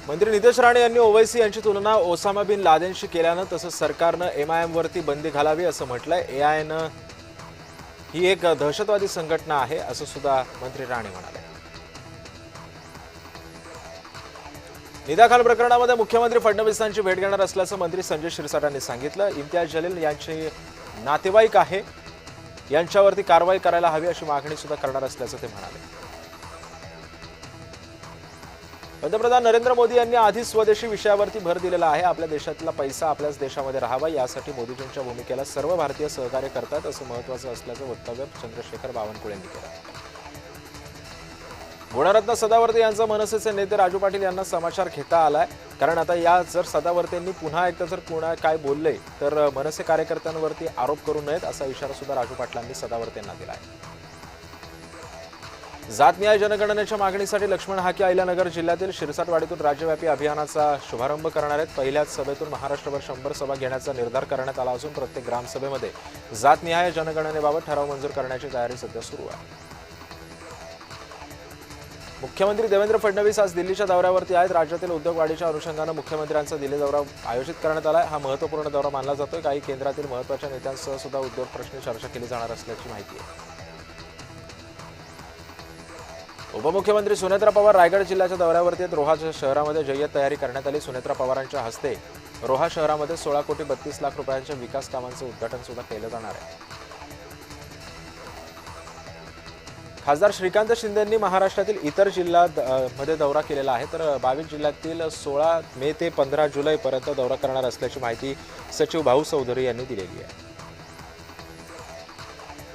मंत्री नितेश राणे यांनी ओवैसी यांची तुलना ओसामा बिन लादेनशी केल्यानं तसंच सरकारनं एमआयएम वरती बंदी घालावी असं म्हटलंय। एआयनं ही एक दहशतवादी संघटना आहे असं सुद्धा मंत्री राणे म्हणाले। निदा खान प्रकरणामध्ये मुख्यमंत्री फडणवीसांची भेट घेणार असल्याचं मंत्री संजय शिरसाट यांनी सांगितलं। इम्तियाज जलील यांचे नातेवाईक आहे, यांच्यावरती कारवाई करायला हवी अशी मागणी सुद्धा करणार असल्याचं ते म्हणाले। पंतप्रधान नरेंद्र मोदी यांनी आधी स्वदेशी विषयावरती भर दिलेला आहे। आपल्या देशातला पैसा आपल्याच देशामध्ये राहावा यासाठी मोदीजींच्या भूमिकेला सर्व भारतीय सहकार्य करतात असं महत्त्वाचं असल्याचं वक्तव्य चंद्रशेखर बावनकुळे यांनी केलं। गुणरत्न सदावर्ते यांचा मनसेचे नेते राजू पाटील यांना समाचार घेता आलाय, कारण आता या जर सदावर्तेंनी पुन्हा एकदा जर कोणा काय बोलले तर मनसे कार्यकर्त्यांवरती आरोप करू नयेत असा इशारा सुद्धा राजू पाटलांनी सदावर्तेंना दिला आहे। जात न्याय जनगणनेच्या मागणीसाठी लक्ष्मण हाके अहिल्यानगर जिल्ह्यातील शिरसाटवाडीतून राज्यव्यापी अभियानाचा शुभारंभ करणार आहेत। पहिल्याच सभेतून महाराष्ट्रभर 100 सभा घेण्याचा निर्धार करण्यात आला असून प्रत्येक ग्रामसभेमध्ये जातनिहाय जनगणनेबाबत ठराव मंजूर करण्याची तयारी सध्या सुरू आहे। मुख्यमंत्री देवेंद्र फडणवीस आज दिल्लीच्या दौऱ्यावरती आहेत। राज्यातील उद्योगवाढीच्या अनुषंगाने मुख्यमंत्र्यांचा दिल्ली दौरा आयोजित करण्यात आला आहे। हा महत्त्वपूर्ण दौरा मानला जातोय। काही केंद्रातील महत्त्वाच्या नेत्यांसह सुद्धा उद्योग प्रश्नी चर्चा केली जाणार असल्याची माहिती आहे। उपमुख्यमंत्री सुनेत्रा पवार रायगड जिल्ह्याच्या दौऱ्यावरती आहेत। रोहा शहरामध्ये जय्यत तयारी करण्यात आली। सुनेत्रा पवारांच्या हस्ते रोहा शहरामध्ये 16 कोटी 32 लाख रुपयांच्या विकास कामांचं उद्घाटन सुद्धा केलं जाणार आहे। खासदार श्रीकांत शिंदेंनी महाराष्ट्रातील इतर जिल्ह्यांमध्ये दौरा केलेला आहे, तर 22 जिल्ह्यातील 16 मे ते 15 जुलैपर्यंत दौरा करणार असल्याची माहिती सचिव भाऊ चौधरी यांनी दिलेली आहे।